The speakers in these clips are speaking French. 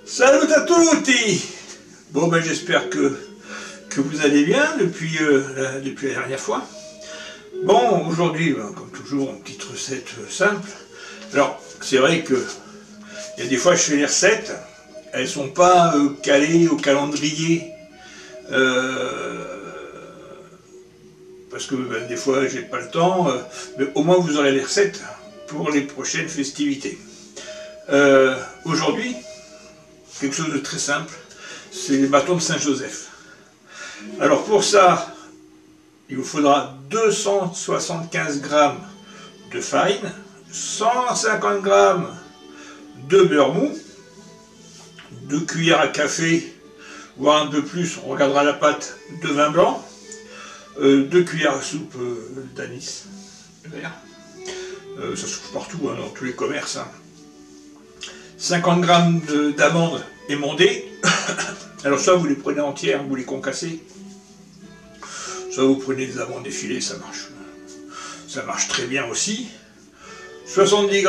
Salut à tutti. Bon ben j'espère que vous allez bien depuis la dernière fois. Bon, aujourd'hui, comme toujours, une petite recette simple. Alors, c'est vrai que il y a des fois je fais les recettes, elles sont pas calées au calendrier. Parce que des fois j'ai pas le temps, mais au moins vous aurez les recettes pour les prochaines festivités. Aujourd'hui, quelque chose de très simple, c'est les bâtons de Saint-Joseph. Alors pour ça, il vous faudra 275 g de farine, 150 g de beurre mou, 2 cuillères à café, voire un peu plus, on regardera la pâte, de vin blanc, 2 cuillères à soupe d'anis vert, ça se trouve partout, hein, dans tous les commerces, hein. 50 g d'amandes émondées, alors ça vous les prenez entières, vous les concassez, ça vous prenez des amandes effilées, ça marche très bien aussi, 70 g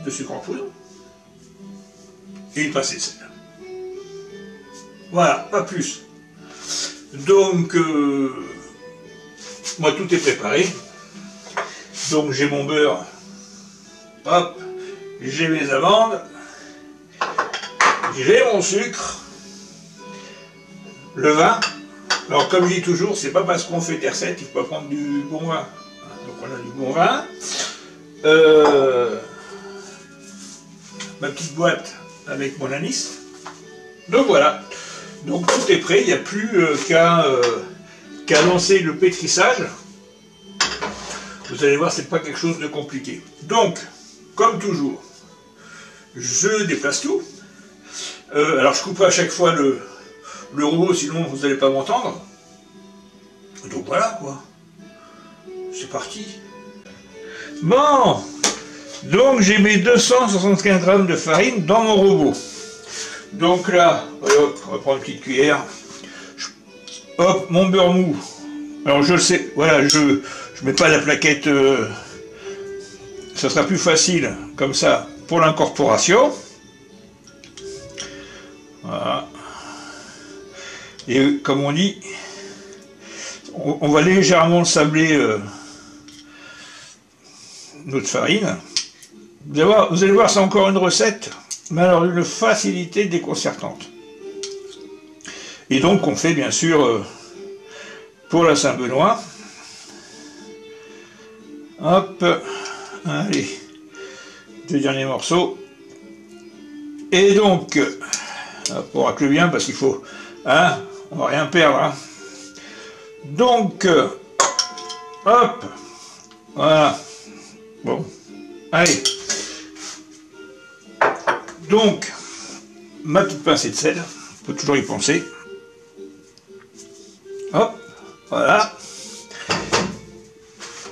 de sucre en poudre, et une pincée de sel. Voilà, pas plus. Donc, moi tout est préparé. Donc j'ai mon beurre, hop, j'ai mes amandes, j'ai mon sucre, le vin. Alors comme je dis toujours, c'est pas parce qu'on fait des recettes qu'il faut pas prendre du bon vin. Donc on a du bon vin. Ma petite boîte avec mon anis. Donc voilà. Donc tout est prêt, il n'y a plus qu'à lancer le pétrissage. Vous allez voir, c'est pas quelque chose de compliqué. Donc, comme toujours, je déplace tout. Alors je couperai à chaque fois le robot, sinon vous n'allez pas m'entendre. Donc voilà quoi. C'est parti. Bon, donc j'ai mes 275 g de farine dans mon robot. Donc là, hop, on va prendre une petite cuillère. Hop, mon beurre mou. Alors je le sais, voilà, je mets pas la plaquette, ça sera plus facile comme ça pour l'incorporation. Voilà. Et comme on dit, on va légèrement sabler notre farine. Vous allez voir, c'est encore une recette, mais alors une facilité déconcertante. Et donc on fait bien sûr pour la Saint-Benoît. Hop, allez, 2 derniers morceaux. Et donc, hop, on racle bien parce qu'il faut, hein, on va rien perdre, hein. Donc, hop, voilà, bon, allez. Donc, ma petite pincée de sel, faut toujours y penser. Hop, voilà.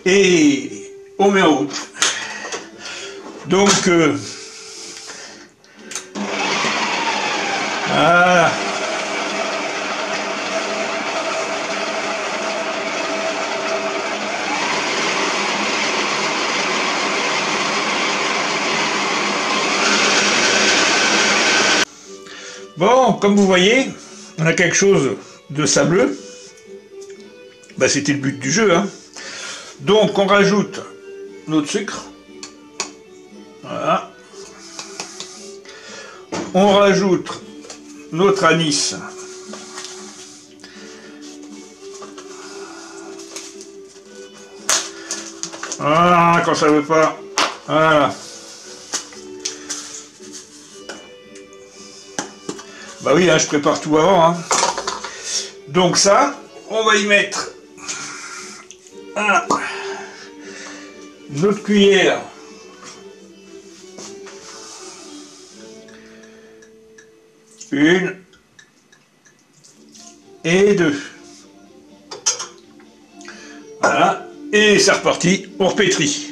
Et on met en route. Donc, voilà. Bon, comme vous voyez, on a quelque chose de sableux. Bah, c'était le but du jeu, hein. Donc on rajoute notre sucre. Voilà. On rajoute notre anis. Voilà, quand ça veut pas. Voilà. Bah oui, hein, je prépare tout avant, hein. Donc ça, on va y mettre notre cuillère une et deux. Voilà, et c'est reparti, on repétrit.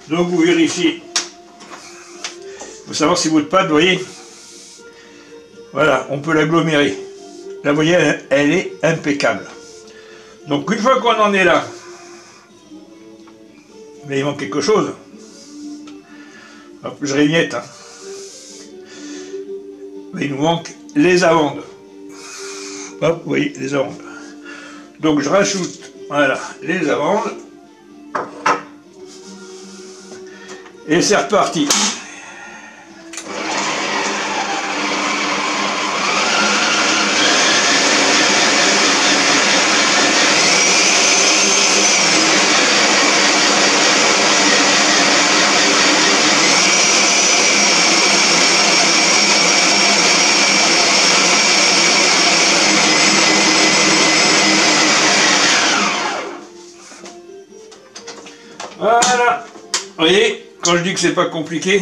Donc vous vérifiez. Il faut savoir si votre pâte, vous voyez, Voilà, on peut l'agglomérer. Là, vous voyez, elle est impeccable. Donc, une fois qu'on en est là, mais il manque quelque chose. Hop, je rémiette. Hein. Mais il nous manque les amandes. Hop, vous voyez, les amandes. Donc, je rajoute, voilà, les amandes. Et c'est reparti. Voilà. Vous voyez, quand je dis que c'est pas compliqué.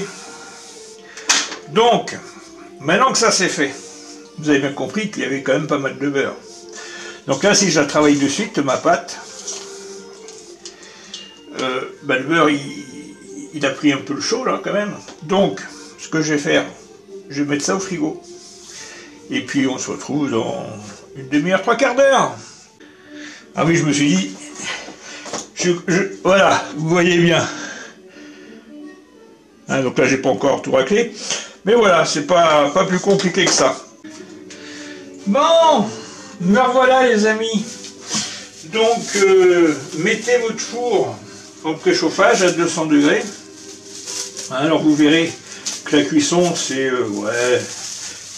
Donc, maintenant que ça c'est fait, vous avez bien compris qu'il y avait quand même pas mal de beurre. Donc là, si je la travaille de suite, ma pâte, le beurre, il a pris un peu le chaud là quand même. Donc, ce que je vais faire, je vais mettre ça au frigo. Et puis on se retrouve dans une demi-heure, 3/4 d'heure. Ah oui, je me suis dit, voilà, vous voyez bien. Hein, donc là, j'ai pas encore tout raclé. Mais voilà, c'est pas plus compliqué que ça. Bon, me revoilà les amis. Donc, mettez votre four en préchauffage à 200 degrés. Alors vous verrez que la cuisson, c'est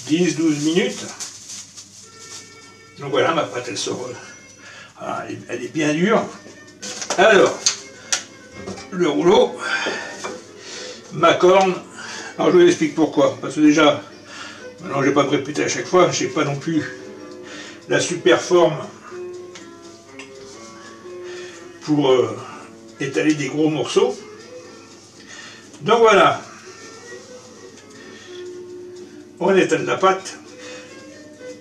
10-12 minutes. Donc voilà, ma pâte, elle sort. Elle est bien dure. Alors, le rouleau, ma corne. Alors je vous explique pourquoi. Parce que déjà, maintenant je ne vais pas me répéter à chaque fois, je n'ai pas non plus la super forme pour étaler des gros morceaux. Donc voilà, on étale la pâte,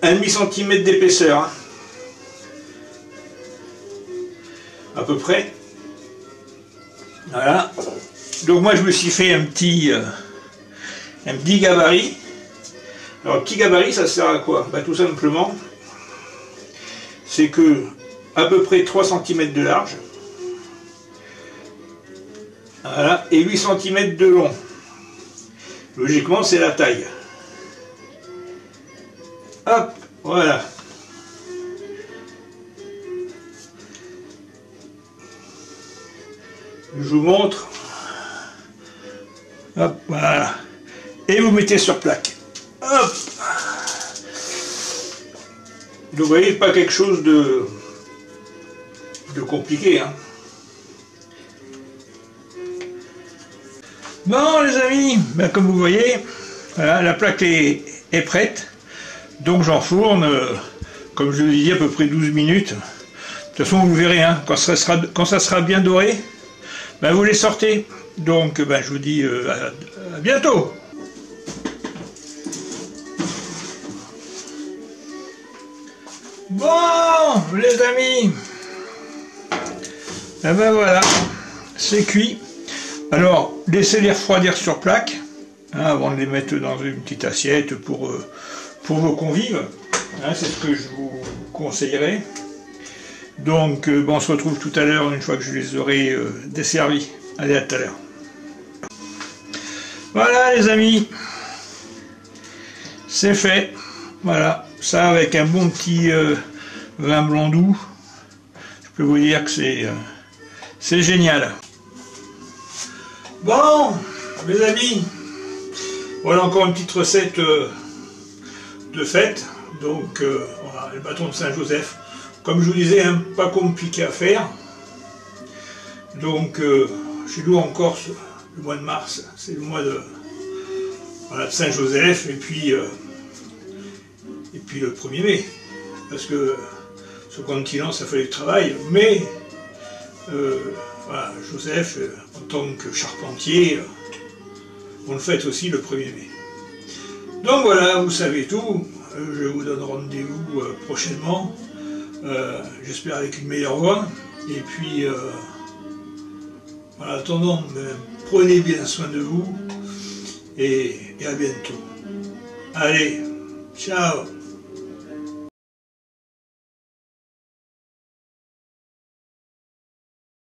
1,5 cm d'épaisseur, hein, à peu près. Voilà. Donc moi je me suis fait un petit gabarit. Alors le petit gabarit, ça sert à quoi? Tout simplement, c'est que à peu près 3 cm de large, voilà, et 8 cm de long. Logiquement, c'est la taille. Hop, voilà. Je vous montre. Hop, voilà. Et vous mettez sur plaque. Hop. Vous voyez, pas quelque chose de compliqué, hein. Bon les amis, comme vous voyez, voilà, la plaque est prête. Donc j'enfourne, comme je vous ai dit, à peu près 12 minutes. De toute façon, vous verrez, hein, quand ça sera bien doré, vous les sortez. Donc je vous dis à bientôt. Bon les amis, voilà, c'est cuit. Alors, laissez-les refroidir sur plaque, hein, avant de les mettre dans une petite assiette pour vos convives. Hein, c'est ce que je vous conseillerais. Donc, on se retrouve tout à l'heure, une fois que je les aurai desservis. Allez, à tout à l'heure. Voilà les amis, c'est fait. Voilà, ça avec un bon petit vin blanc doux, je peux vous dire que c'est génial. Bon, mes amis, voilà encore une petite recette de fête. Donc, voilà, le bâton de Saint-Joseph. Comme je vous disais, hein, pas compliqué à faire. Donc, chez nous en Corse, le mois de mars, c'est le mois de Saint-Joseph, et puis le 1er mai. Parce que ce continent, ça fait du travail, mais voilà, Joseph, en tant que charpentier, on le fête aussi le 1er mai. Donc voilà, vous savez tout. Je vous donne rendez-vous prochainement, j'espère avec une meilleure voix. Et puis, en attendant, prenez bien soin de vous, et à bientôt. Allez, Ciao.